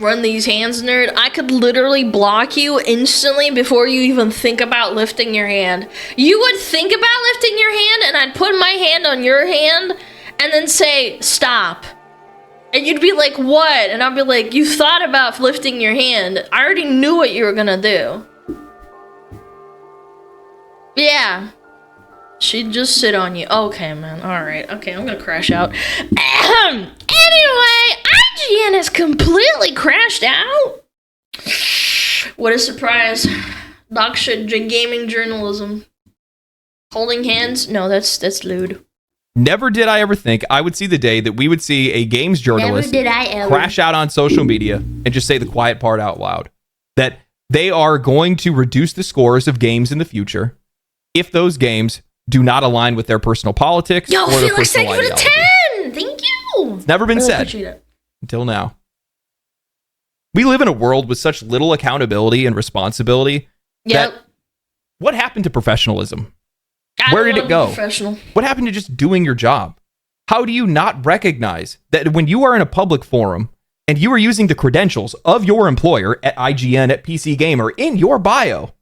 Run these hands, nerd. I could literally block you instantly before you even think about lifting your hand. You would think about lifting your hand, and I'd put my hand on your hand, and then say, stop. And you'd be like, what? And I'd be like, you thought about lifting your hand. I already knew what you were gonna do. Yeah. She'd just sit on you. Okay, man. Alright. Okay, I'm gonna crash out. Anyway, IGN has completely crashed out. What a surprise. Dog shit gaming journalism. Holding hands? No, that's lewd. Never did I ever think I would see the day that we would see a games journalist crash out on social media and just say the quiet part out loud. That they are going to reduce the scores of games in the future if those games do not align with their personal politics or their personal ideology. Thank you for the 10! Thank you! It's never been said until now. We live in a world with such little accountability and responsibility. Yep. That what happened to professionalism? Where did it go? What happened to just doing your job? How do you not recognize that when you are in a public forum and you are using the credentials of your employer at IGN, at PC Gamer in your bio?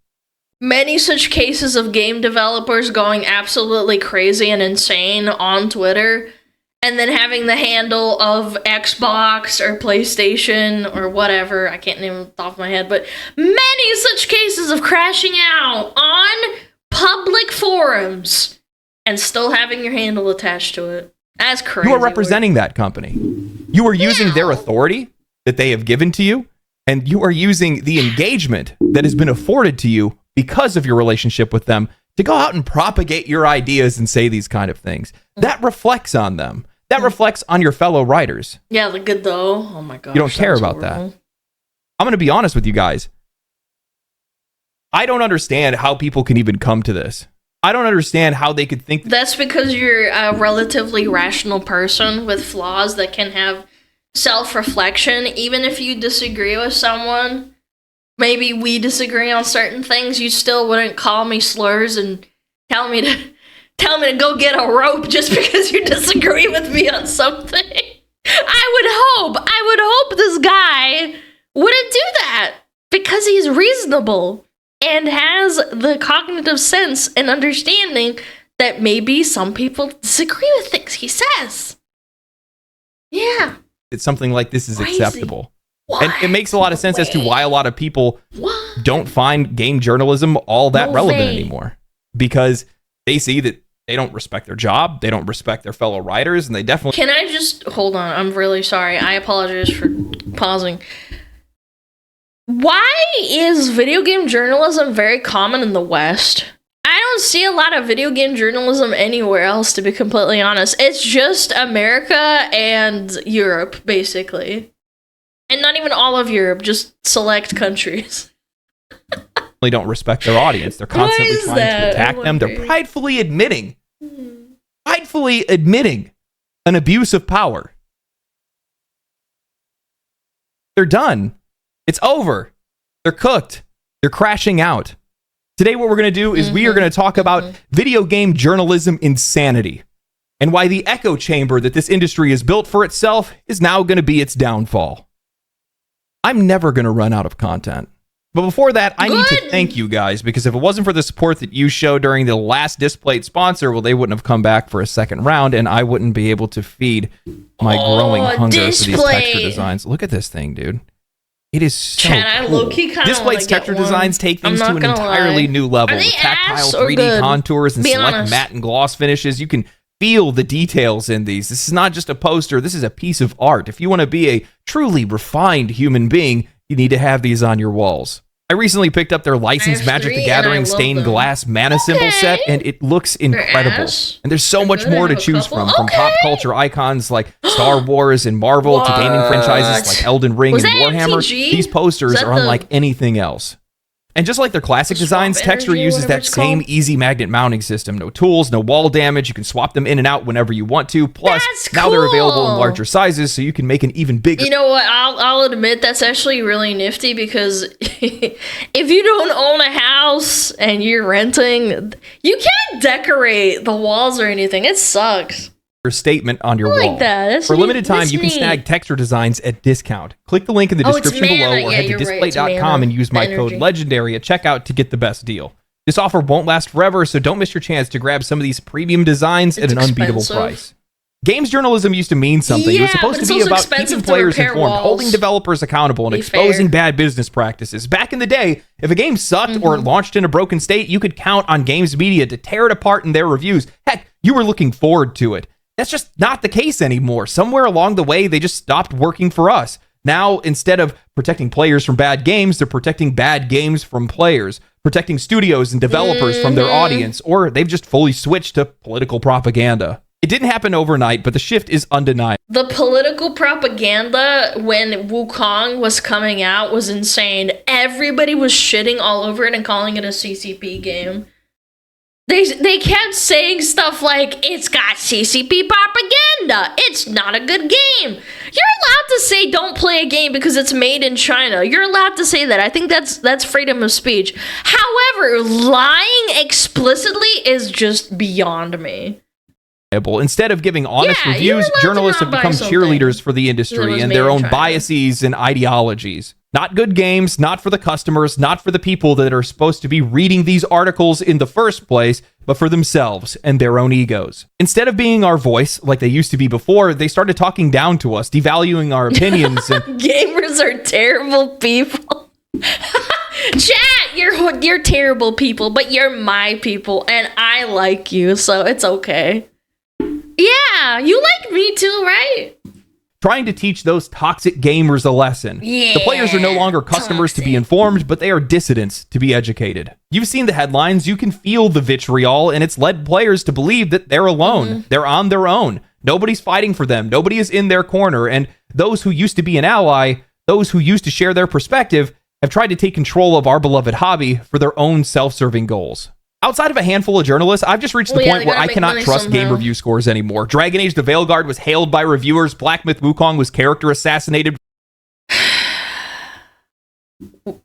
Many such cases of game developers going absolutely crazy and insane on Twitter, and then having the handle of Xbox or PlayStation or whatever, I can't name it off the top of my head, but many such cases of crashing out on public forums and still having your handle attached to it. That's crazy. You are representing that company. You are using their authority that they have given to you, and you are using the engagement that has been afforded to you because of your relationship with them to go out and propagate your ideas and say these kind of things. That reflects on them. That reflects on your fellow writers. Yeah, the good though. Oh my god. You don't care about that. I'm going to be honest with you guys. I don't understand how people can even come to this. I don't understand how they could think. That's because you're a relatively rational person with flaws that can have self-reflection. Even if you disagree with someone, maybe we disagree on certain things, you still wouldn't call me slurs and tell me to go get a rope just because you disagree with me on something. I would hope this guy wouldn't do that because he's reasonable and has the cognitive sense and understanding that maybe some people disagree with things he says. Yeah. It's something like this is acceptable. What? And it makes a lot of sense as to why a lot of people don't find game journalism all that relevant anymore. Because they see that they don't respect their job, they don't respect their fellow writers, and they definitely... Can I just... Hold on, I'm really sorry. I apologize for pausing. Why is video game journalism very common in the West? I don't see a lot of video game journalism anywhere else, to be completely honest. It's just America and Europe, basically. And not even all of Europe, just select countries. They don't respect their audience. They're constantly trying to attack them. They're pridefully admitting an abuse of power. They're done. It's over. They're cooked. They're crashing out. Today, what we're going to do is we are going to talk about video game journalism insanity and why the echo chamber that this industry has built for itself is now going to be its downfall. I'm never going to run out of content. But before that, I need to thank you guys, because if it wasn't for the support that you showed during the last displayed sponsor, well, they wouldn't have come back for a second round, and I wouldn't be able to feed my growing hunger for these texture designs. Look at this thing, dude. It is so cool. Display's texture designs take things to an entirely new level with tactile 3D contours and select matte and gloss finishes. You can feel the details in these. This is not just a poster. This is a piece of art. If you want to be a truly refined human being, you need to have these on your walls. I recently picked up their licensed Magic the Gathering stained glass mana symbol set, and it looks incredible. And there's so much more to choose from pop culture icons like Star Wars and Marvel to gaming franchises like Elden Ring and Warhammer. These posters are unlike anything else. And just like their classic designs, Texture energy, uses that whatever it's same called. easy magnet mounting system. No tools, no wall damage. You can swap them in and out whenever you want to. Plus, That's now they're available in cool. larger sizes, so you can make an even bigger. You know what? I'll admit that's actually really nifty because if you don't own a house and you're renting, you can't decorate the walls or anything. It sucks. Statement on your I like wall. that. That's For a neat. limited time, That's you can neat. snag Texture designs at discount. Click the link in the Oh, it's description below mana. or Yeah, head to you're right. It's display.com mana. and use my The code energy. LEGENDARY at checkout to get the best deal. This offer won't last forever, so don't miss your chance to grab some of these premium designs at It's an unbeatable expensive. price. Games journalism used to mean something. It was Yeah, supposed but to it's be also about expensive keeping to players repair informed, walls. holding developers accountable, and Be exposing fair. bad business practices. Back in the day, if a game sucked or it launched in a broken state, you could count on games media to tear it apart in their reviews. Heck, you were looking forward to it. That's just not the case anymore. Somewhere along the way, they just stopped working for us. Now, instead of protecting players from bad games, they're protecting bad games from players, protecting studios and developers from their audience, or they've just fully switched to political propaganda. It didn't happen overnight, but the shift is undeniable. The political propaganda when Wukong was coming out was insane. Everybody was shitting all over it and calling it a CCP game. They kept saying stuff like, it's got CCP propaganda. It's not a good game. You're allowed to say don't play a game because it's made in China. You're allowed to say that. I think that's freedom of speech. However, lying explicitly is just beyond me. Instead of giving honest Yeah, you're reviews, allowed to journalists not have buy become something cheerleaders for the that industry was and made their in own China. biases and ideologies. Not good games, not for the customers, not for the people that are supposed to be reading these articles in the first place, but for themselves and their own egos. Instead of being our voice, like they used to be before, they started talking down to us, devaluing our opinions, and Gamers are terrible people. Chat, you're terrible people, but you're my people, and I like you, so it's okay. Yeah, you like me too, right? trying to teach those toxic gamers a lesson. Yeah, the players are no longer customers to be informed, but they are dissidents to be educated. You've seen the headlines, you can feel the vitriol, and it's led players to believe that they're alone. They're on their own. Nobody's fighting for them. Nobody is in their corner. And those who used to be an ally, those who used to share their perspective, have tried to take control of our beloved hobby for their own self-serving goals. Outside of a handful of journalists, I've just reached the point where I cannot trust game review scores anymore. Dragon Age the Veilguard was hailed by reviewers. Black Myth Wukong was character assassinated.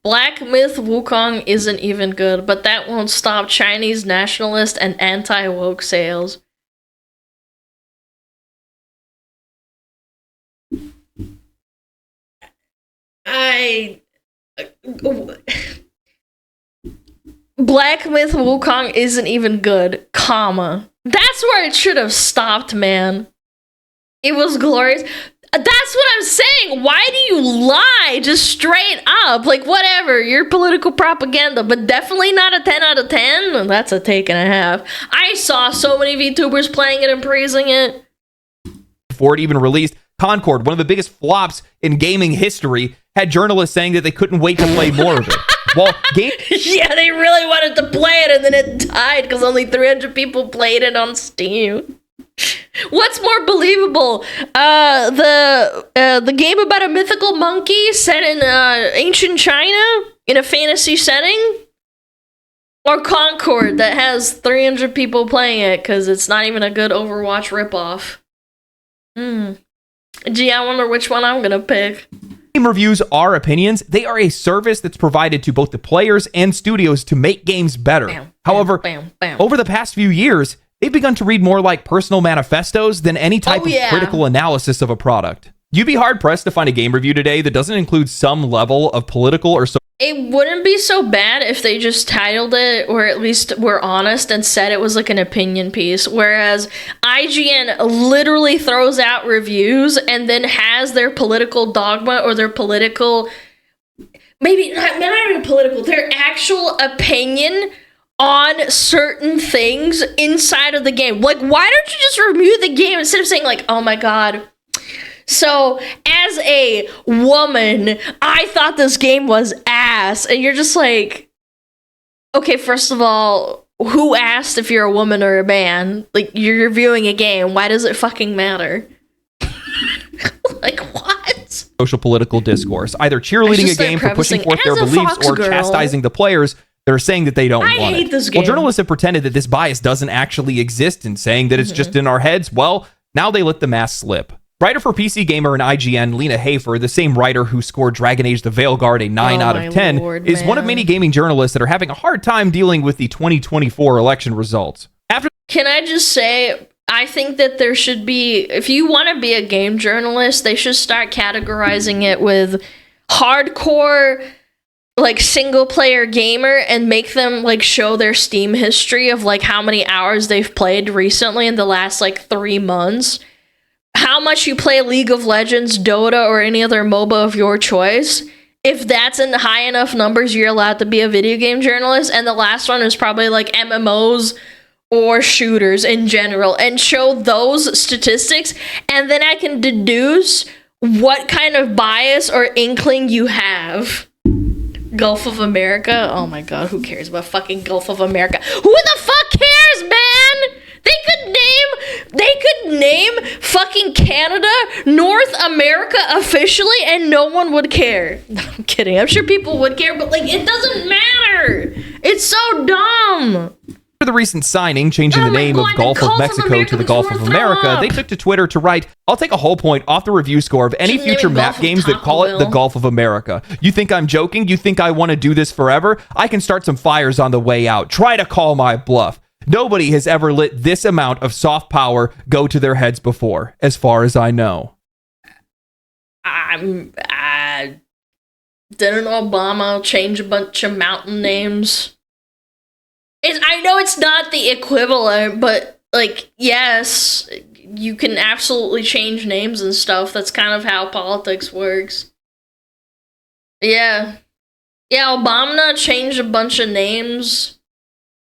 Black Myth Wukong isn't even good, but that won't stop Chinese nationalist and anti-woke sales. Black Myth Wukong isn't even good, comma. That's where it should have stopped, man. It was glorious. That's what I'm saying. Why do you lie just straight up? Like, whatever, you're political propaganda, but definitely not a 10 out of 10. That's a take and a half. I saw so many VTubers playing it and praising it. Before it even released, Concord, one of the biggest flops in gaming history, had journalists saying that they couldn't wait to play more of it. Well, yeah, they really wanted to play it, and then it died because only 300 people played it on Steam. What's more believable? The game about a mythical monkey set in ancient China in a fantasy setting? Or Concord that has 300 people playing it because it's not even a good Overwatch ripoff? Gee, I wonder which one I'm gonna pick. Game reviews are opinions. They are a service that's provided to both the players and studios to make games better. However, over the past few years, they've begun to read more like personal manifestos than any type of critical analysis of a product. You'd be hard-pressed to find a game review today that doesn't include some level of political or social. It wouldn't be so bad if they just titled it, or at least were honest and said it was like an opinion piece, whereas IGN literally throws out reviews and then has their political dogma or their political, maybe not even political, their actual opinion on certain things inside of the game. Like, why don't you just review the game instead of saying like, oh my god, so, as a woman, I thought this game was ass. And you're just like, okay, first of all, who asked if you're a woman or a man? Like, you're reviewing a game. Why does it fucking matter? Like, what? social political discourse, either cheerleading a game for pushing forth their beliefs or chastising the players that are saying that they don't want it. This game. Well, journalists have pretended that this bias doesn't actually exist and saying that it's just in our heads. Well, now they let the mask slip. Writer for PC Gamer and IGN, Lena Hafer, the same writer who scored Dragon Age the Veilguard a 9 out of 10, is one of many gaming journalists that are having a hard time dealing with the 2024 election results. Can I just say, I think that there should be, if you want to be a game journalist, they should start categorizing it with hardcore, like, single player gamer and make them, like, show their Steam history of, like, how many hours they've played recently in the last, like, 3 months. How much you play League of Legends, Dota, or any other MOBA of your choice. If that's in the high enough numbers, you're allowed to be a video game journalist. And the last one is probably, like, MMOs or shooters in general. And show those statistics. And then I can deduce what kind of bias or inkling you have. Gulf of America? Oh my god, who cares about fucking Gulf of America? Who the fuck cares, man? They could name fucking Canada North America officially and no one would care. I'm kidding. I'm sure people would care, but, like, it doesn't matter. It's so dumb. After the recent signing, changing the name of Gulf of Mexico to the Gulf of America, they took to Twitter to write, "I'll take a whole point off the review score of any future map games that call it the Gulf of America. You think I'm joking? You think I want to do this forever? I can start some fires on the way out. Try to call my bluff. Nobody has ever let this amount of soft power go to their heads before, as far as I know." Didn't Obama change a bunch of mountain names? I know it's not the equivalent, but, like, yes, you can absolutely change names and stuff. That's kind of how politics works. Yeah. Yeah, Obama changed a bunch of names,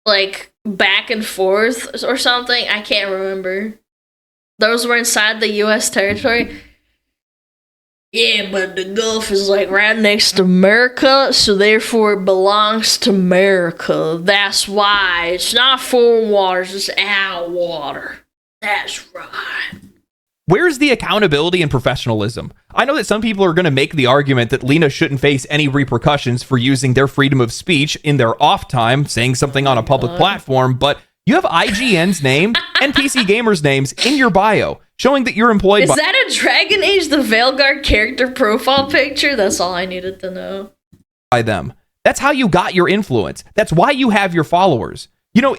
like, back and forth or something. I can't remember. Those were inside the U.S. territory. Yeah, but the Gulf is, like, right next to America, so therefore it belongs to America. That's why. It's not foreign waters, it's our water. That's right. Where's the accountability and professionalism? I know that some people are going to make the argument that Lena shouldn't face any repercussions for using their freedom of speech in their off time, saying something on a public platform, but you have IGN's name and PC Gamer's names in your bio, showing that you're employed by... Is that a Dragon Age the Veilguard character profile picture? That's all I needed to know. ...by them. That's how you got your influence. That's why you have your followers. You know,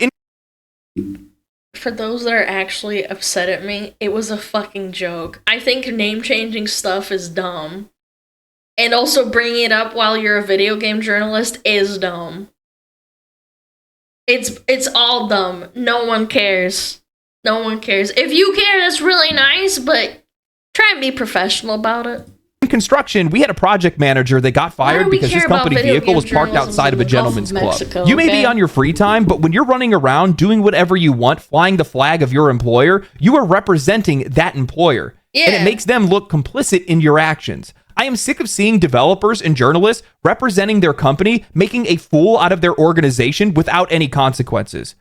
For those that are actually upset at me, it was a fucking joke. I think name-changing stuff is dumb. And also bringing it up while you're a video game journalist is dumb. It's all dumb. No one cares. No one cares. If you care, that's really nice, but try and be professional about it. In construction, we had a project manager that got fired because his company vehicle was parked outside of a gentleman's club. You may be on your free time, but when you're running around doing whatever you want, flying the flag of your employer, you are representing that employer. Yeah. And it makes them look complicit in your actions. I am sick of seeing developers and journalists representing their company making a fool out of their organization without any consequences.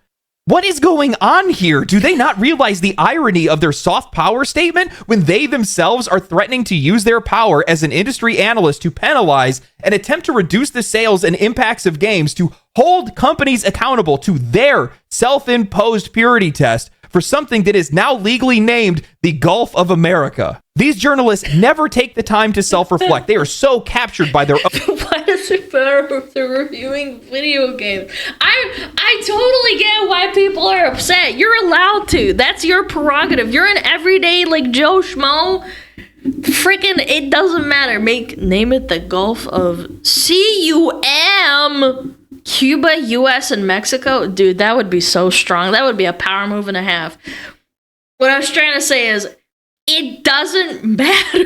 What is going on here? Do they not realize the irony of their soft power statement when they themselves are threatening to use their power as an industry analyst to penalize and attempt to reduce the sales and impacts of games to hold companies accountable to their self-imposed purity test for something that is now legally named the Gulf of America? These journalists never take the time to self-reflect. They are so captured by their own... Why does it matter if they're reviewing video games? I totally get why people are upset. You're allowed to. That's your prerogative. You're an everyday, like, Joe Schmo. Freaking, it doesn't matter. Name it the Gulf of CUM. Cuba, US, and Mexico. Dude, that would be so strong. That would be a power move and a half. What I was trying to say is, it doesn't matter.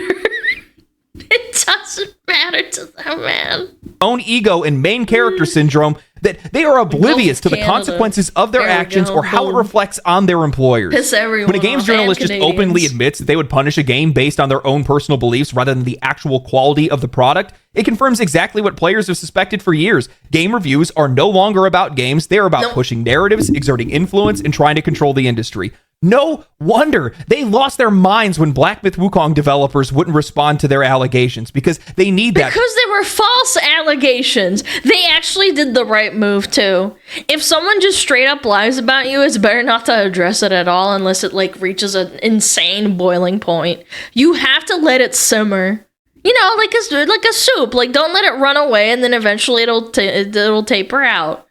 It doesn't matter to them, man. Own ego and main character syndrome that they are oblivious to the consequences of their actions or how it reflects on their employers. Piss everyone when a games journalist just openly admits that they would punish a game based on their own personal beliefs rather than the actual quality of the product, it confirms exactly what players have suspected for years. Game reviews are no longer about games. They're about pushing narratives, exerting influence, and trying to control the industry. No wonder they lost their minds when Black Myth Wukong developers wouldn't respond to their allegations, because they need that. Because they were false allegations. They actually did the right move too. If someone just straight up lies about you, it's better not to address it at all unless it like reaches an insane boiling point. You have to let it simmer. You know, like a soup. Like, don't let it run away, and then eventually it'll taper out.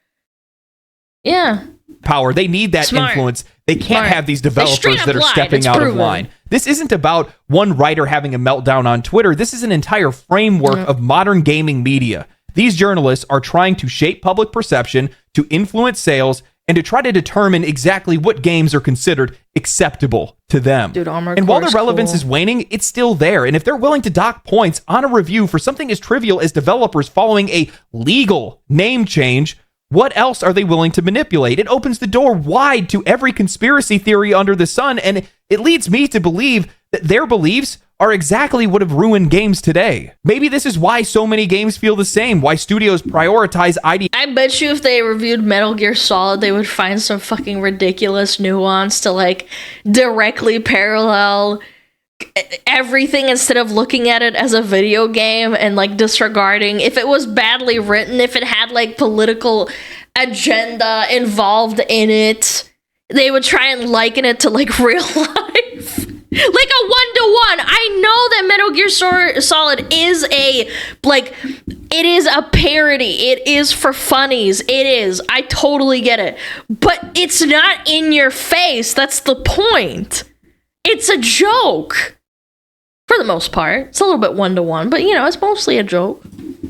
Yeah. Power. They need that influence. They can't have these developers that are stepping out of line. This isn't about one writer having a meltdown on Twitter. This is an entire framework of modern gaming media. These journalists are trying to shape public perception, to influence sales, and to try to determine exactly what games are considered acceptable to them. Dude, and while the relevance is waning, it's still there. And if they're willing to dock points on a review for something as trivial as developers following a legal name change, what else are they willing to manipulate? It opens the door wide to every conspiracy theory under the sun, and it leads me to believe that their beliefs are exactly what have ruined games today. Maybe this is why so many games feel the same, why studios prioritize I bet you if they reviewed Metal Gear Solid, they would find some fucking ridiculous nuance to like directly parallel everything instead of looking at it as a video game and like disregarding if it was badly written, if it had like political agenda involved in it, they would try and liken it to like real life. Like a 1-to-1. I know that Metal Gear Solid is it is a parody. It is for funnies. It is. I totally get it. But it's not in your face. That's the point. It's a joke. For the most part. It's a little bit 1-to-1, but you know, it's mostly a joke.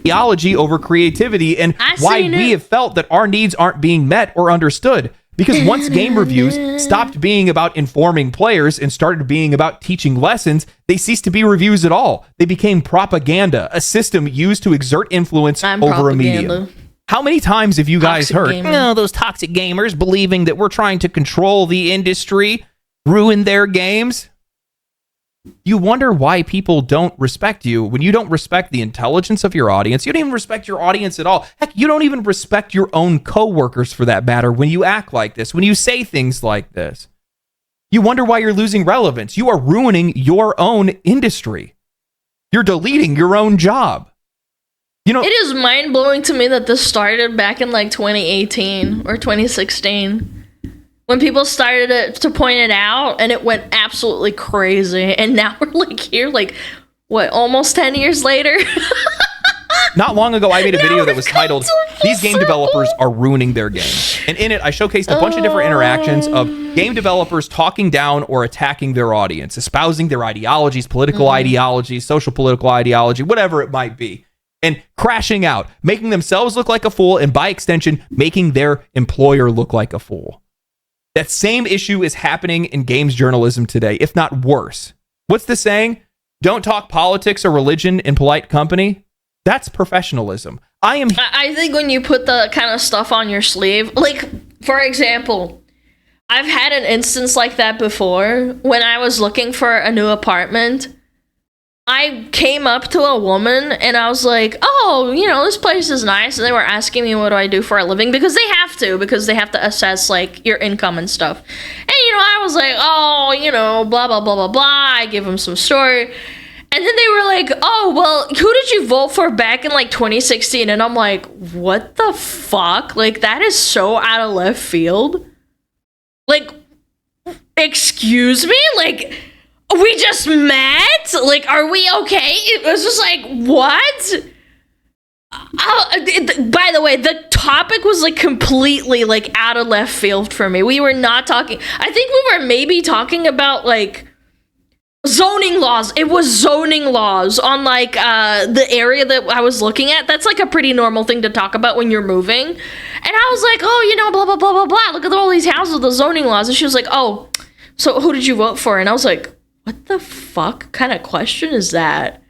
Theology over creativity, and why we have felt that our needs aren't being met or understood. Because once game reviews stopped being about informing players and started being about teaching lessons, they ceased to be reviews at all. They became propaganda, a system used to exert influence over a medium. How many times have you guys heard, those toxic gamers believing that we're trying to control the industry, ruin their games? You wonder why people don't respect you when you don't respect the intelligence of your audience. You don't even respect your audience at all. Heck, you don't even respect your own coworkers for that matter when you act like this, when you say things like this. You wonder why you're losing relevance. You are ruining your own industry. You're deleting your own job. You know, it is mind-blowing to me that this started back in like 2018 or 2016. When people started to point it out, and it went absolutely crazy. And now we're like here, like, what, almost 10 years later? Not long ago, I made a video that was titled, "These Game Developers Are Ruining Their Game." And in it, I showcased a bunch of different interactions of game developers talking down or attacking their audience, espousing their ideologies, political ideologies, social political ideology, whatever it might be, and crashing out, making themselves look like a fool, and by extension, making their employer look like a fool. That same issue is happening in games journalism today, if not worse. What's the saying? Don't talk politics or religion in polite company. That's professionalism. I think when you put the kind of stuff on your sleeve, like, for example, I've had an instance like that before. When I was looking for a new apartment, I came up to a woman and I was like, oh, you know, this place is nice. And they were asking me what do I do for a living, because they have to assess like your income and stuff. And, you know, I was like, oh, you know, blah, blah, blah, blah, blah. I give them some story. And then they were like, oh, well, who did you vote for back in like 2016? And I'm like, what the fuck? Like, that is so out of left field. Like, excuse me? Like, we just met? Like, are we okay? It was just like, what? By the way, the topic was like completely like out of left field for me. We were not talking. I think we were maybe talking about like zoning laws. It was zoning laws on like the area that I was looking at. That's like a pretty normal thing to talk about when you're moving. And I was like, oh, you know, blah, blah, blah, blah, blah. Look at all these houses with the zoning laws. And she was like, oh, so who did you vote for? And I was like, what the fuck kind of question is that?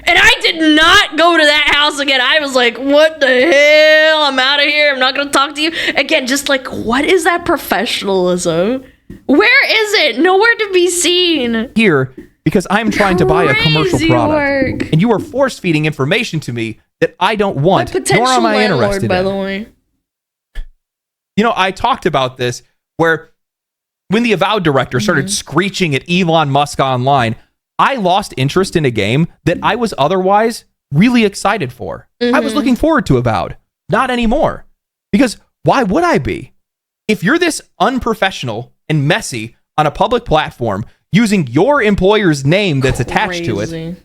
And I did not go to that house again. I was like, what the hell? I'm out of here. I'm not going to talk to you. Again, just like, what is that professionalism? Where is it? Nowhere to be seen. Here, because I'm trying to buy a commercial product. And you are force-feeding information to me that I don't want, nor am I interested in. By the way. You know, I talked about this where When the Avowed director started screeching at Elon Musk online, I lost interest in a game that I was otherwise really excited for. I was looking forward to Avowed. Not anymore. Because why would I be? If you're this unprofessional and messy on a public platform, using your employer's name that's attached to it,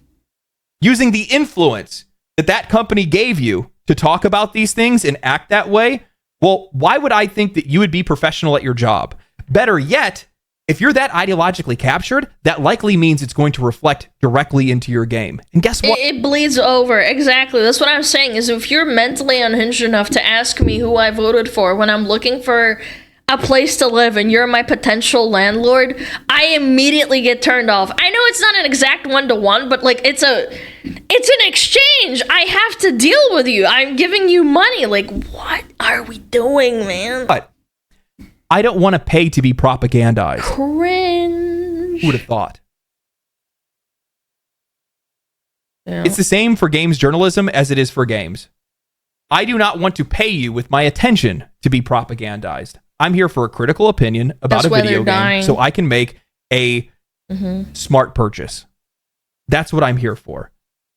using the influence that that company gave you to talk about these things and act that way, well, why would I think that you would be professional at your job? Better yet, if you're that ideologically captured, that likely means it's going to reflect directly into your game. And guess what? It bleeds over. Exactly. That's what I'm saying, is if you're mentally unhinged enough to ask me who I voted for when I'm looking for a place to live and you're my potential landlord, I immediately get turned off. I know it's not an exact one-to-one, but like it's an exchange. I have to deal with you. I'm giving you money. Like, what are we doing, man? But I don't want to pay to be propagandized. Cringe. Who would have thought? Yeah. It's the same for games journalism as it is for games. I do not want to pay you with my attention to be propagandized. I'm here for a critical opinion about a video game so I can make a smart purchase. That's what I'm here for.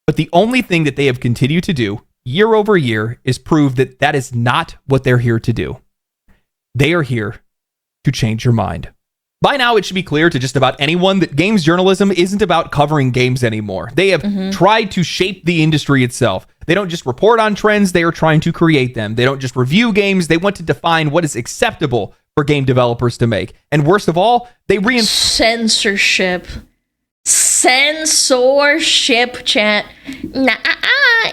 But the only thing that they have continued to do year over year is prove that that is not what they're here to do. They are here to change your mind. By now, it should be clear to just about anyone that games journalism isn't about covering games anymore. They have tried to shape the industry itself. They don't just report on trends, they are trying to create them. They don't just review games, they want to define what is acceptable for game developers to make. And worst of all, they censorship, chat.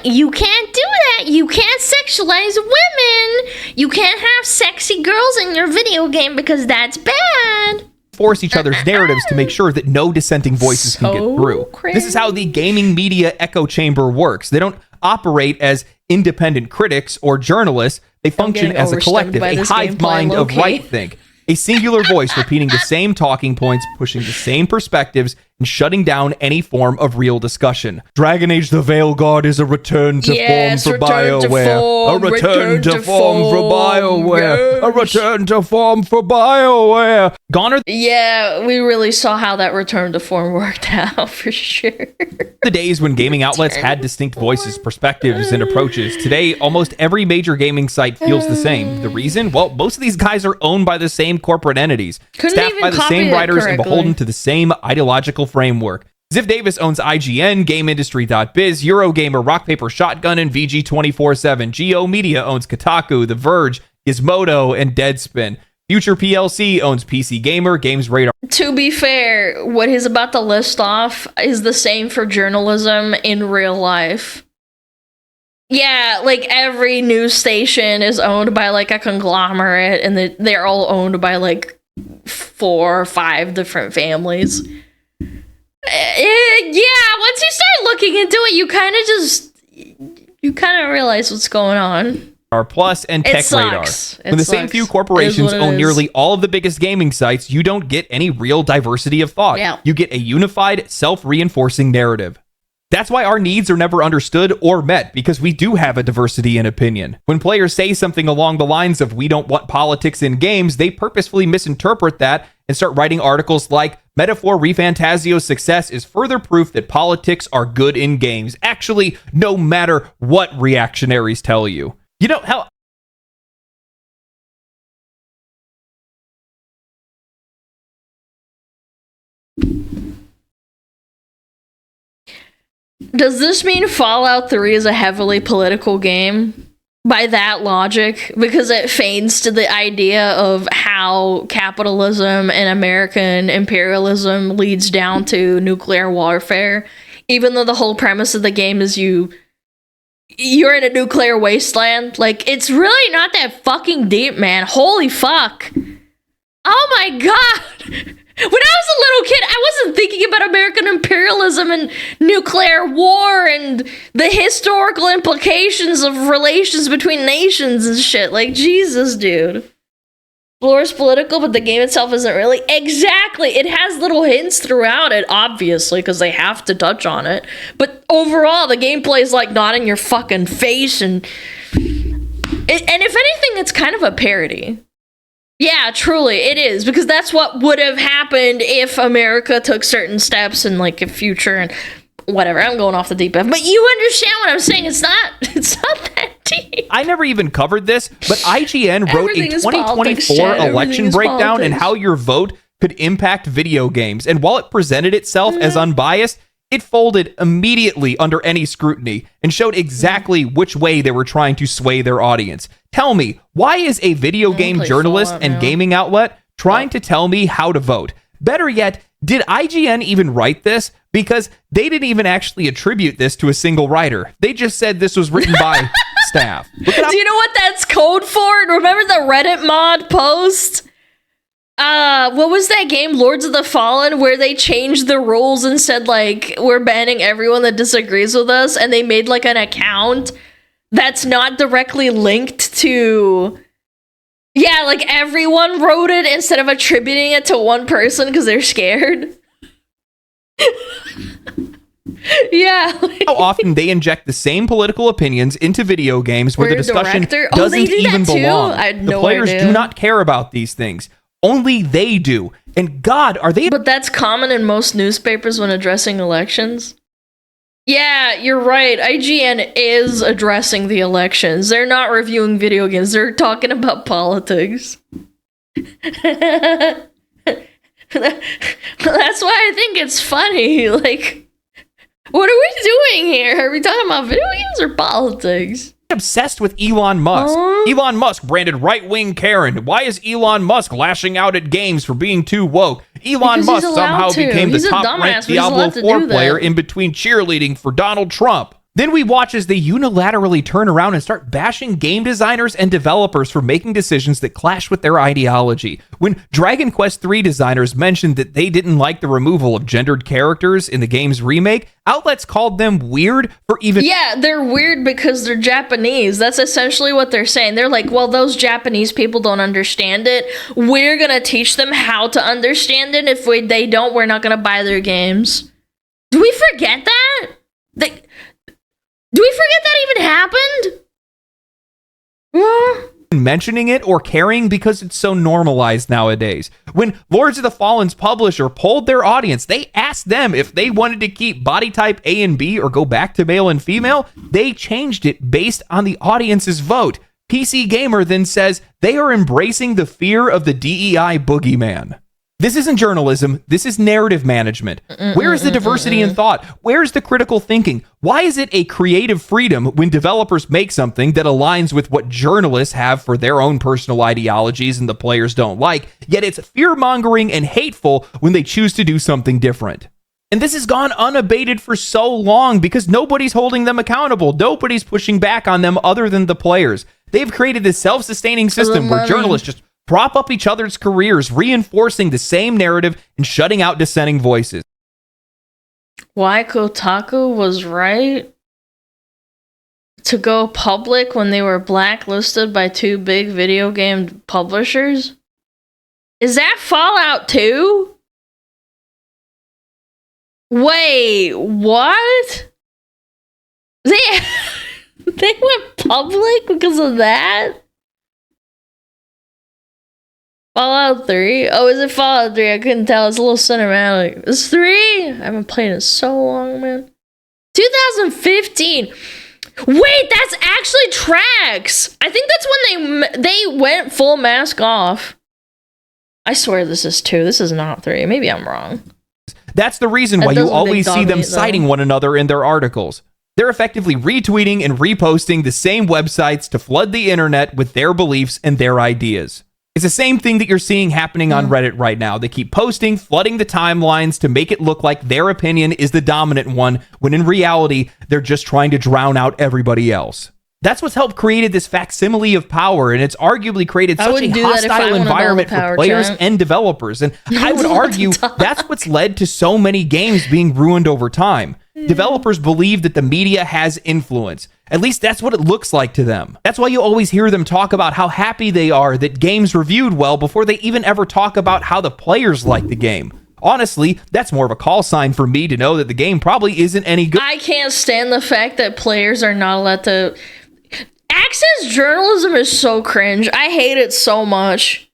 You can't do that. You can't sexualize women. You can't have sexy girls in your video game because that's bad. Force each other's narratives to make sure that no dissenting voices can get through. Cringe. This is how the gaming media echo chamber works. They don't operate as independent critics or journalists. They function as a collective, a hive mind of right think. A singular voice repeating the same talking points, pushing the same perspectives, and shutting down any form of real discussion. Dragon Age the Veil Guard is a return to form for BioWare. A return to form for BioWare. A return to form for BioWare. Gone are we really saw how that return to form worked out for sure. The days when gaming outlets had distinct voices, perspectives, and approaches. Today, almost every major gaming site feels the same. The reason? Well, most of these guys are owned by the same corporate entities, staffed by the same writers, and beholden to the same ideological framework. Ziff Davis owns IGN, GameIndustry.biz, Eurogamer, Rock Paper Shotgun, and VG247. Geo Media owns Kotaku, The Verge, Gizmodo, and Deadspin. Future PLC owns PC Gamer, Games Radar. To be fair, what he's about to list off is the same for journalism in real life. Yeah, like every news station is owned by like a conglomerate, and they're all owned by like 4 or 5 different families. Once you start looking into it, you kind of realize what's going on. Plus and Tech Radar. When the same few corporations own nearly all of the biggest gaming sites, you don't get any real diversity of thought. Yeah. You get a unified, self-reinforcing narrative. That's why our needs are never understood or met, because we do have a diversity in opinion. When players say something along the lines of "we don't want politics in games," they purposefully misinterpret that and start writing articles like "Metaphor ReFantazio's success is further proof that politics are good in games." Actually, no matter what reactionaries tell you. You know how... Does this mean Fallout 3 is a heavily political game? By that logic? Because it feigns to the idea of how capitalism and American imperialism leads down to nuclear warfare. Even though the whole premise of the game is you're in a nuclear wasteland. Like, it's really not that fucking deep, man. Holy fuck. Oh my god! When I was a little kid, I wasn't thinking about American imperialism and nuclear war and the historical implications of relations between nations and shit. Like, Jesus, dude. Floor's political, but the game itself isn't really. Exactly. It has little hints throughout it, obviously, because they have to touch on it. But overall, the gameplay is like not in your fucking face, and if anything, it's kind of a parody. Yeah, truly, it is, because that's what would have happened if America took certain steps in like a future and whatever. I'm going off the deep end, but you understand what I'm saying. It's not that deep. I never even covered this, but IGN wrote a 2024 election breakdown and how your vote could impact video games. And while it presented itself as unbiased, it folded immediately under any scrutiny and showed exactly which way they were trying to sway their audience. Tell me, why is a video game journalist and gaming outlet trying to tell me how to vote? Better yet, did IGN even write this? Because they didn't even actually attribute this to a single writer. They just said this was written by staff. Do you know what that's code for? Remember the Reddit mod post? What was that game, Lords of the Fallen, where they changed the rules and said, like, we're banning everyone that disagrees with us, and they made, like, an account that's not directly linked to... Yeah, like, everyone wrote it instead of attributing it to one person because they're scared. Yeah. How often they inject the same political opinions into video games where the discussion doesn't even belong. The players do not care about these things. Only they do. And God, are they... But that's common in most newspapers when addressing elections. Yeah, you're right. IGN is addressing the elections. They're not reviewing video games. They're talking about politics. That's why I think it's funny. Like, what are we doing here? Are we talking about video games or politics? Obsessed with Elon Musk. Elon Musk branded right-wing Karen. Why is Elon Musk lashing out at games for being too woke? Elon Musk somehow became the top-ranked Diablo 4 player in between cheerleading for Donald Trump. Then we watch as they unilaterally turn around and start bashing game designers and developers for making decisions that clash with their ideology. When Dragon Quest III designers mentioned that they didn't like the removal of gendered characters in the game's remake, outlets called them weird for even... Yeah, they're weird because they're Japanese. That's essentially what they're saying. They're like, well, those Japanese people don't understand it. We're gonna teach them how to understand it. If they don't, we're not gonna buy their games. Do we forget that? Do we forget that even happened? Mentioning it or caring because it's so normalized nowadays. When Lords of the Fallen's publisher polled their audience, they asked them if they wanted to keep body type A and B or go back to male and female. They changed it based on the audience's vote. PC Gamer then says they are embracing the fear of the DEI boogeyman. This isn't journalism. This is narrative management. Where is the diversity in thought? Where's the critical thinking? Why is it a creative freedom when developers make something that aligns with what journalists have for their own personal ideologies and the players don't like, yet it's fear-mongering and hateful when they choose to do something different? And this has gone unabated for so long because nobody's holding them accountable. Nobody's pushing back on them other than the players. They've created this self-sustaining system where journalists just prop up each other's careers, reinforcing the same narrative and shutting out dissenting voices. Why Kotaku was right to go public when they were blacklisted by 2 big video game publishers? Is that Fallout 2? Wait, what? They went public because of that? Fallout 3? Oh, is it Fallout 3? I couldn't tell. It's a little cinematic. It's 3? I haven't played it so long, man. 2015. Wait, that's actually tracks. I think that's when they went full mask off. I swear this is 2. This is not 3. Maybe I'm wrong. That's the reason why you always see them citing one another in their articles. They're effectively retweeting and reposting the same websites to flood the internet with their beliefs and their ideas. It's the same thing that you're seeing happening on Reddit right now. They keep posting, flooding the timelines to make it look like their opinion is the dominant one, when in reality, they're just trying to drown out everybody else. That's what's helped created this facsimile of power, and it's arguably created such a hostile environment for players and developers. And I would argue that's what's led to so many games being ruined over time. Developers believe that the media has influence. At least that's what it looks like to them. That's why you always hear them talk about how happy they are that games reviewed well before they even ever talk about how the players like the game. Honestly, that's more of a call sign for me to know that the game probably isn't any good. I can't stand the fact that players are not allowed to... Access journalism is so cringe. I hate it so much.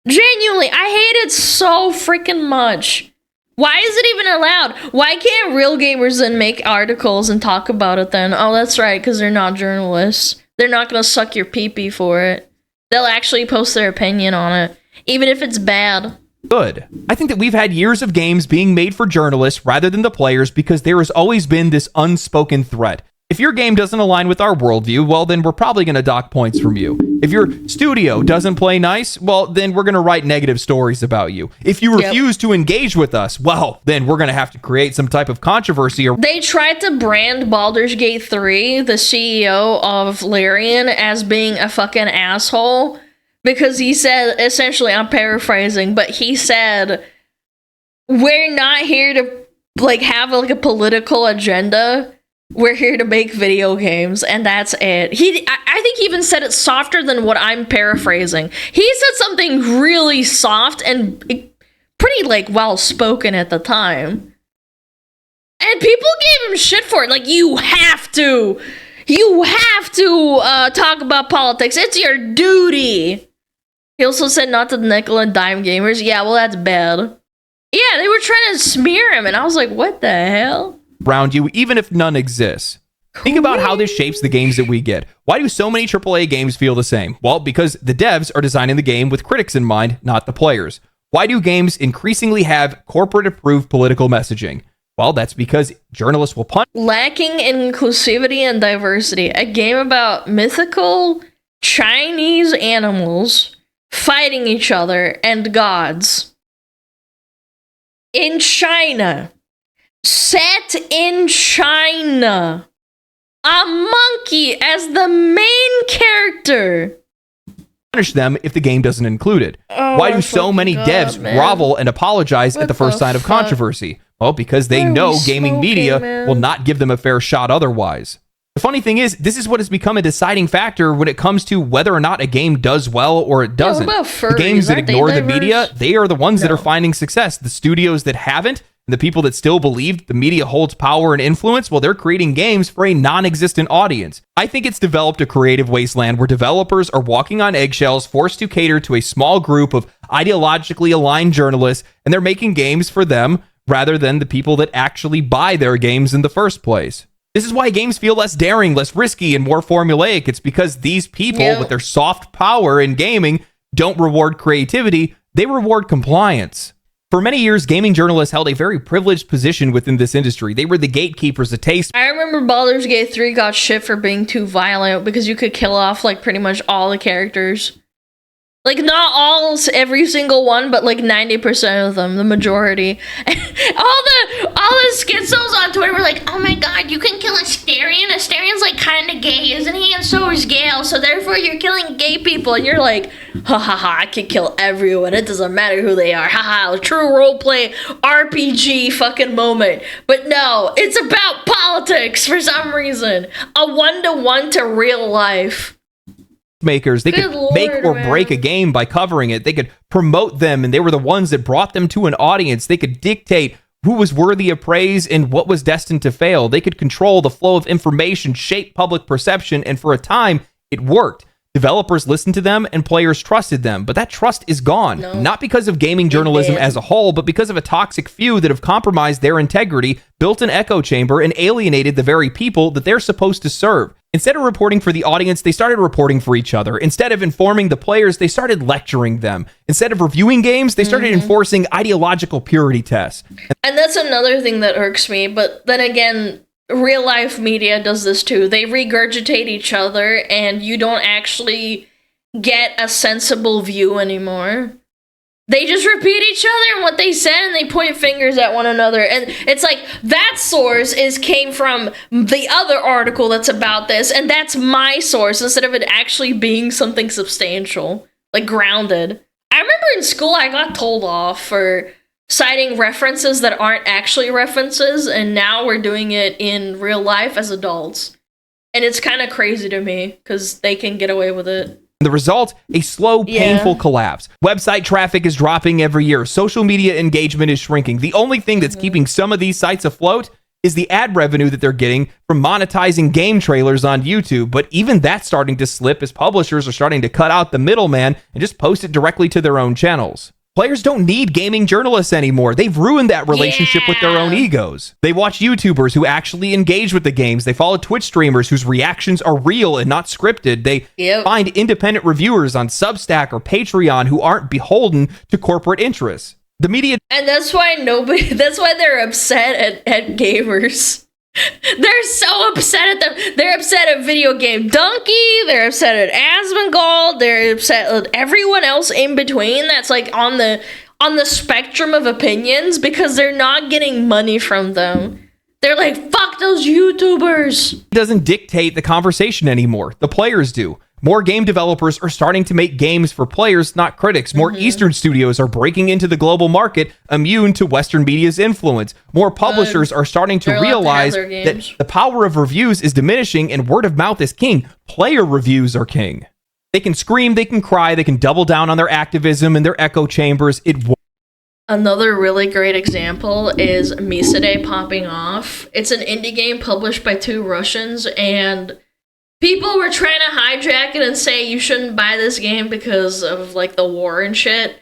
Genuinely, I hate it so freaking much. Why is it even allowed? Why can't real gamers then make articles and talk about it then? Oh, that's right, because they're not journalists. They're not going to suck your pee-pee for it. They'll actually post their opinion on it, even if it's bad. Good. I think that we've had years of games being made for journalists rather than the players because there has always been this unspoken threat. If your game doesn't align with our worldview, well, then we're probably going to dock points from you. If your studio doesn't play nice, well, then we're going to write negative stories about you. If you refuse to engage with us, well, then we're going to have to create some type of controversy. They tried to brand Baldur's Gate 3, the CEO of Larian, as being a fucking asshole because he said, essentially, I'm paraphrasing, but he said, we're not here to have a political agenda. We're here to make video games, and that's it. I think he even said it softer than what I'm paraphrasing. He said something really soft and pretty, well-spoken at the time. And people gave him shit for it. You have to talk about politics. It's your duty. He also said not to nickel and dime gamers. Yeah, well, that's bad. Yeah, they were trying to smear him, and I was like, what the hell? Around you, even if none exists. Think about how this shapes the games that we get. Why do so many AAA games feel the same? Well, because the devs are designing the game with critics in mind, not the players. Why do games increasingly have corporate-approved political messaging? Well, that's because journalists will punt. Lacking in inclusivity and diversity. A game about mythical Chinese animals fighting each other and gods. In China. Set in China. A monkey as the main character. Punish them if the game doesn't include it. Why do so many devs grovel and apologize at the first sign of controversy? Well, because they know gaming media will not give them a fair shot otherwise. The funny thing is, this is what has become a deciding factor when it comes to whether or not a game does well or it doesn't. The games that ignore the media, they are the ones that are finding success. The studios that haven't, and the people that still believe the media holds power and influence, well, they're creating games for a non-existent audience. I think it's developed a creative wasteland where developers are walking on eggshells, forced to cater to a small group of ideologically aligned journalists, and they're making games for them rather than the people that actually buy their games in the first place. This is why games feel less daring, less risky, and more formulaic. It's because these people with their soft power in gaming don't reward creativity, they reward compliance. For many years, gaming journalists held a very privileged position within this industry. They were the gatekeepers, the taste. I remember Baldur's Gate 3 got shit for being too violent because you could kill off pretty much all the characters. Not all, every single one, but 90% of them, the majority. all the schizos on Twitter were like, oh my god, you can kill Asterion. Asterian's kind of gay, isn't he? And so is Gale, so therefore you're killing gay people. And you're like, ha ha ha, I can kill everyone. It doesn't matter who they are. Ha ha, true roleplay RPG fucking moment. But no, it's about politics for some reason. A 1-to-1 to real life. Makers. They could make or break a game by covering it. They could promote them, and they were the ones that brought them to an audience. They could dictate who was worthy of praise and what was destined to fail. They could control the flow of information, shape public perception, and for a time, it worked. Developers listened to them and players trusted them, but that trust is gone. No. Not because of gaming journalism as a whole, but because of a toxic few that have compromised their integrity, built an echo chamber, and alienated the very people that they're supposed to serve. Instead of reporting for the audience, they started reporting for each other. Instead of informing the players, they started lecturing them. Instead of reviewing games, they started enforcing ideological purity tests. And that's another thing that irks me, but then again, real life media does this too. They regurgitate each other and you don't actually get a sensible view anymore. They just repeat each other and what they said and they point fingers at one another. And it's that source came from the other article that's about this and that's my source instead of it actually being something substantial, grounded. I remember in school I got told off for citing references that aren't actually references, and now we're doing it in real life as adults. And it's kind of crazy to me, because they can get away with it. The result, a slow, painful collapse. Website traffic is dropping every year. Social media engagement is shrinking. The only thing that's keeping some of these sites afloat is the ad revenue that they're getting from monetizing game trailers on YouTube. But even that's starting to slip as publishers are starting to cut out the middleman and just post it directly to their own channels. Players don't need gaming journalists anymore. They've ruined that relationship with their own egos. They watch YouTubers who actually engage with the games. They follow Twitch streamers whose reactions are real and not scripted. They find independent reviewers on Substack or Patreon who aren't beholden to corporate interests. The media... And that's why they're upset at gamers. They're so upset at them. They're upset at Video Game Donkey. They're upset at Asmongold. They're upset at everyone else in between that's like on the spectrum of opinions because they're not getting money from them. They're like, fuck those YouTubers. It doesn't dictate the conversation anymore. The players do. More game developers are starting to make games for players, not critics. More Eastern studios are breaking into the global market, immune to Western media's influence. More publishers are starting to realize that the power of reviews is diminishing and word of mouth is king. Player reviews are king. They can scream, they can cry, they can double down on their activism and their echo chambers. Another really great example is Misade popping off. It's an indie game published by 2 Russians, and people were trying to hijack it and say you shouldn't buy this game because of like the war and shit.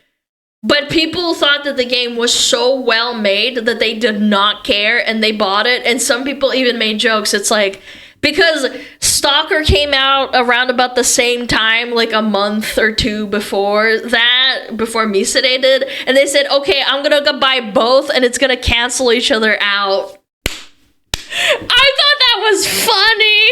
But people thought that the game was so well made that they did not care and they bought it. And some people even made jokes. It's like, because Stalker came out around about the same time, like a month or 2 before Misade did. And they said, okay, I'm going to go buy both and it's going to cancel each other out. I thought that was funny.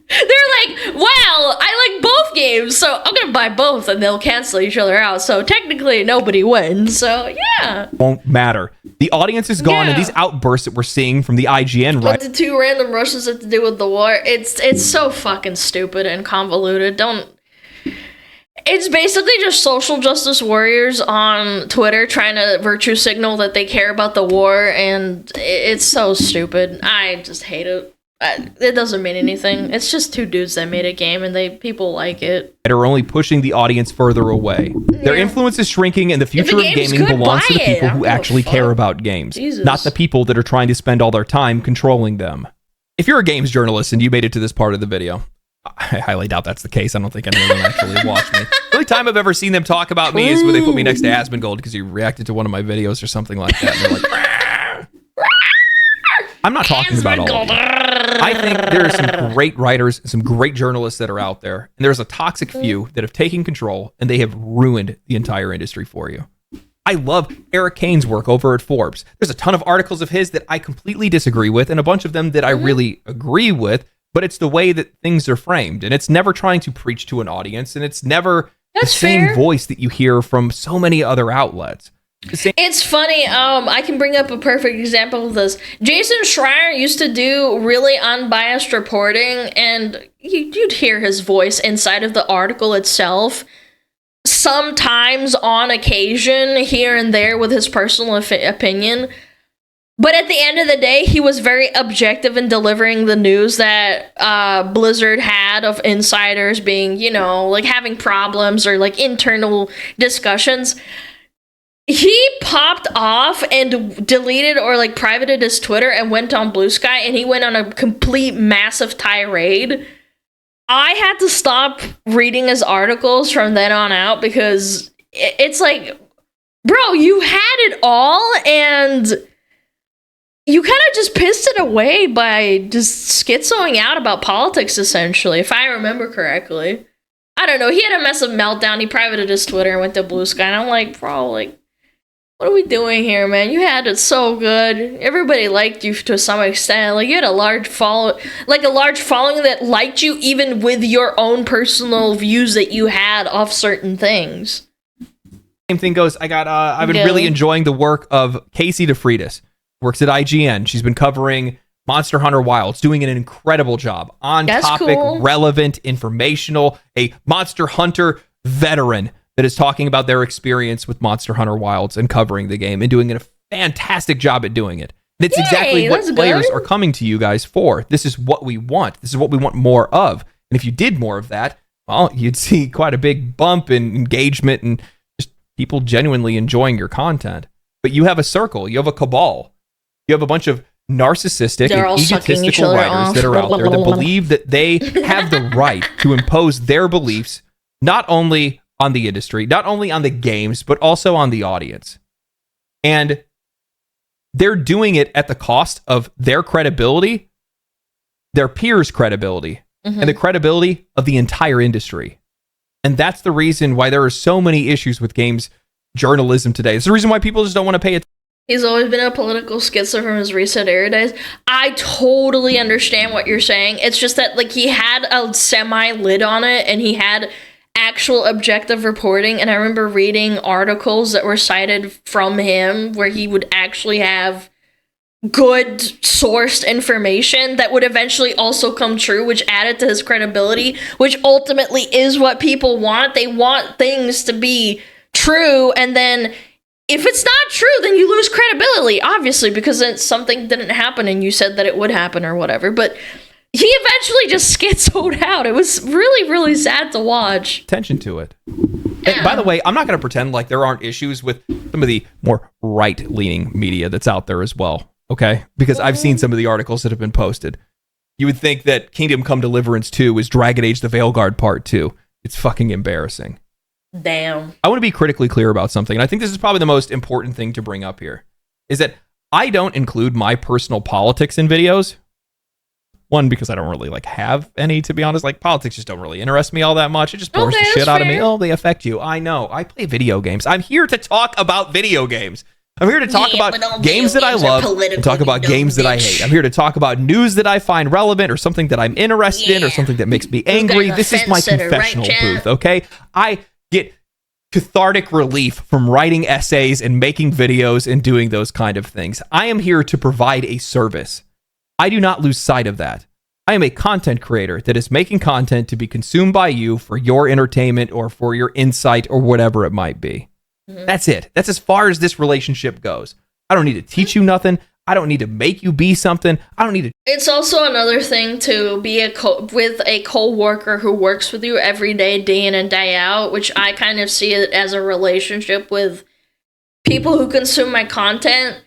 They're like, well, I like both games, so I'm gonna buy both and they'll cancel each other out. So technically nobody wins. So yeah. Won't matter. The audience is gone, and these outbursts that we're seeing from the IGN, right? What the 2 random Russians have to do with the war? It's so fucking stupid and convoluted. It's basically just social justice warriors on Twitter trying to virtue signal that they care about the war, and it's so stupid. I just hate it. It doesn't mean anything. It's just 2 dudes that made a game and people like it. That are only pushing the audience further away. Their influence is shrinking, and the future of gaming belongs to the people who actually care about games, not the people that are trying to spend all their time controlling them. If you're a games journalist and you made it to this part of the video, I highly doubt that's the case. I don't think anyone actually watched me. The only time I've ever seen them talk about me is when they put me next to Asmongold because he reacted to one of my videos or something like that. And they're like, I'm not talking about all of them. I think there are some great writers, some great journalists that are out there, and there's a toxic few that have taken control, and they have ruined the entire industry for you. I love Eric Kane's work over at Forbes. There's a ton of articles of his that I completely disagree with, and a bunch of them that I really agree with, but it's the way that things are framed, and it's never trying to preach to an audience, and it's never the same voice that you hear from so many other outlets. It's funny, I can bring up a perfect example of this. Jason Schreier used to do really unbiased reporting, and you'd hear his voice inside of the article itself. Sometimes, on occasion, here and there with his personal opinion. But at the end of the day, he was very objective in delivering the news that Blizzard had of insiders being, like having problems or like internal discussions. He popped off and deleted or like privated his Twitter and went on Blue Sky, and he went on a complete massive tirade. I had to stop reading his articles from then on out because it's like, bro, you had it all and you kind of just pissed it away by just schizoing out about politics, essentially, if I remember correctly. I don't know. He had a massive meltdown. He privated his Twitter and went to Blue Sky, and I'm like, bro, like, what are we doing here, man? You had it so good. Everybody liked you to some extent. Like, you had a large following that liked you even with your own personal views that you had off certain things. Same thing goes. I've been really enjoying the work of Casey DeFreitas. Works at IGN. She's been covering Monster Hunter Wilds, doing an incredible job. On topic, relevant, informational, a Monster Hunter veteran that is talking about their experience with Monster Hunter Wilds and covering the game and doing a fantastic job at doing it. And it's exactly what players are coming to you guys for. This is what we want. This is what we want more of. And if you did more of that, well, you'd see quite a big bump in engagement and just people genuinely enjoying your content. But you have a circle. You have a cabal. You have a bunch of narcissistic They're all and sucking each egotistical other writers off. that are out there that believe that they have the right to impose their beliefs not only on the industry, not only on the games, but also on the audience. And they're doing it at the cost of their credibility, their peers' credibility, and the credibility of the entire industry. And that's the reason why there are so many issues with games journalism today. It's the reason why people just don't want to pay attention. He's always been a political schizo from his Reset Era days. I totally understand what you're saying. It's just that, like, he had a semi-lid on it, and he had actual objective reporting, and I remember reading articles that were cited from him where he would actually have good sourced information that would eventually also come true, which added to his credibility, which ultimately is what people want. They want things to be true, and then if it's not true, then you lose credibility, obviously, because something didn't happen and you said that it would happen or whatever. But he eventually just schizoed out. It was really, really sad to watch. Attention to it. And by the way, I'm not going to pretend like there aren't issues with some of the more right-leaning media that's out there as well, okay? Because I've seen some of the articles that have been posted. You would think that Kingdom Come Deliverance 2 is Dragon Age the Veilguard Part 2. It's fucking embarrassing. Damn. I want to be critically clear about something, and I think this is probably the most important thing to bring up here, is that I don't include my personal politics in videos. One, because I don't really have any, to be honest. Like, politics just don't really interest me all that much. It just bores the shit out of me. Oh, they affect you. I know. I play video games. I'm here to talk about video games. I'm here to talk about games that I love and talk about games that I hate. I'm here to talk about news that I find relevant or something that I'm interested in or something that makes me angry. This is my confessional booth, okay? I get cathartic relief from writing essays and making videos and doing those kind of things. I am here to provide a service. I do not lose sight of that. I am a content creator that is making content to be consumed by you for your entertainment or for your insight or whatever it might be. That's it. That's as far as this relationship goes. I don't need to teach you nothing. I don't need to make you be something. I don't need to. It's also another thing to be with a co-worker who works with you every day, day in and day out, which I kind of see it as a relationship with people who consume my content.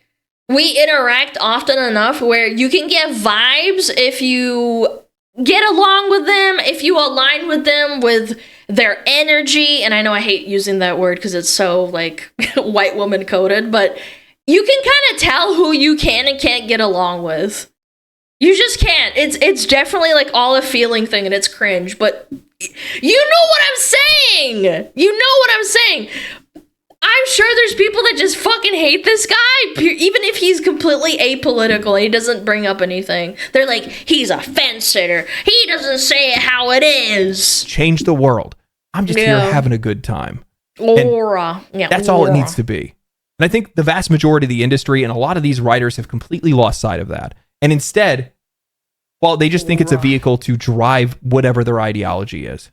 We interact often enough where you can get vibes if you get along with them, if you align with them with their energy. And I know I hate using that word because it's so, like, white woman coded, but you can kind of tell who you can and can't get along with. You just can't. It's definitely, like, all a feeling thing, and it's cringe, but you know what I'm saying! You know what I'm saying! I'm sure there's people that just fucking hate this guy, even if he's completely apolitical and he doesn't bring up anything. They're like, he's a fence sitter. He doesn't say it how it is. Change the world. I'm just here having a good time. Aura. Yeah, that's all it needs to be. And I think the vast majority of the industry and a lot of these writers have completely lost sight of that. And instead, well, they just think it's a vehicle to drive whatever their ideology is.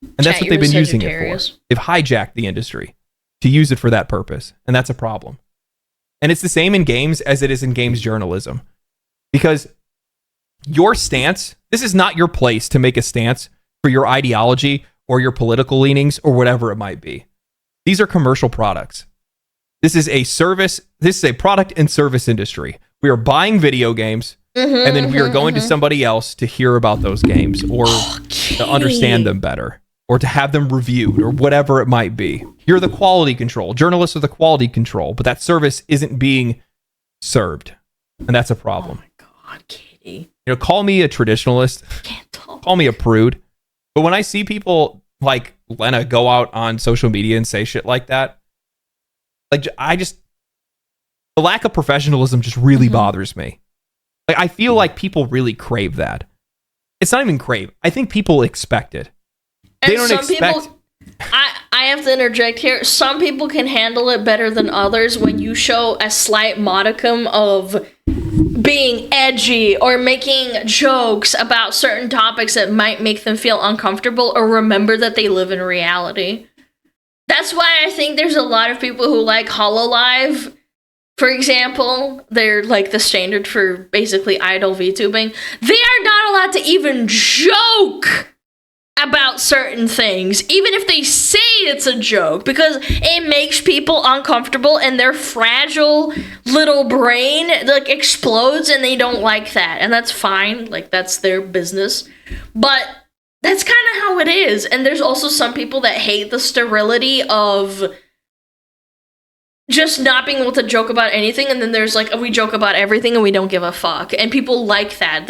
And that's what they've been using it for. They've hijacked the industry to use it for that purpose. And that's a problem. And it's the same in games as it is in games journalism. Because your stance, this is not your place to make a stance for your ideology or your political leanings or whatever it might be. These are commercial products. This is a service. This is a product and service industry. We are buying video games and then we are going to somebody else to hear about those games or to understand them better or to have them reviewed or whatever it might be. You're the quality control. Journalists are the quality control, but that service isn't being served. And that's a problem. Oh my God, Katie. You know, call me a traditionalist. Can't talk. Call me a prude. But when I see people like Lena go out on social media and say shit like that, like, the lack of professionalism just really bothers me. Like, I feel like people really crave that. It's not even crave. I think people expect it. They don't expect. People, I have to interject here. Some people can handle it better than others when you show a slight modicum of being edgy or making jokes about certain topics that might make them feel uncomfortable or remember that they live in reality. That's why I think there's a lot of people who like HoloLive. For example, they're like the standard for basically idle VTubing. They are not allowed to even joke about certain things, even if they say it's a joke, because it makes people uncomfortable and their fragile little brain like explodes and they don't like that. And that's fine. Like, that's their business. But that's kind of how it is. And there's also some people that hate the sterility of just not being able to joke about anything. And then there's like, we joke about everything and we don't give a fuck. And people like that.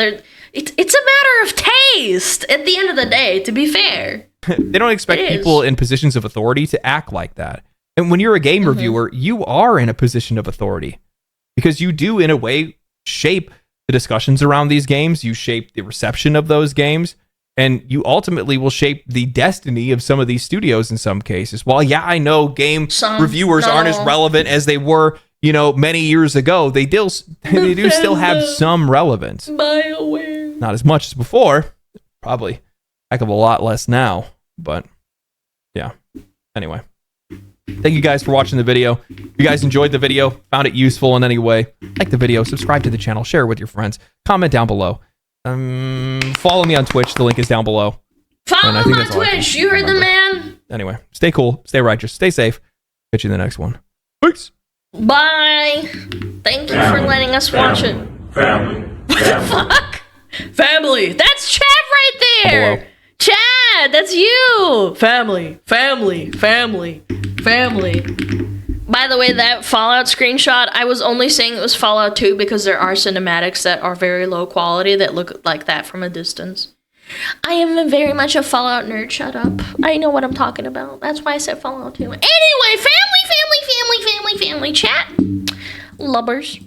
It's a matter of taste at the end of the day, to be fair. They don't expect people in positions of authority to act like that. And when you're a game reviewer, you are in a position of authority because you do, in a way, shape the discussions around these games. You shape the reception of those games. And you ultimately will shape the destiny of some of these studios in some cases. While, yeah, I know reviewers aren't as relevant as they were, many years ago, they do still have some relevance. BioWare. Not as much as before. Probably a heck of a lot less now. But, yeah. Anyway. Thank you guys for watching the video. If you guys enjoyed the video, found it useful in any way, like the video, subscribe to the channel, share it with your friends, comment down below. Follow me on Twitch. The link is down below. Follow me on Twitch. You heard the man. Anyway, stay cool, stay righteous, stay safe. Catch you in the next one. Peace. Bye. Thank you for letting us watch it. Family. What the fuck? Family. That's Chad right there. Below. Chad, that's you. Family. Family. Family. Family. By the way, that Fallout screenshot, I was only saying it was Fallout 2 because there are cinematics that are very low quality that look like that from a distance. I am very much a Fallout nerd. Shut up. I know what I'm talking about. That's why I said Fallout 2. Anyway, family, chat. Lubbers.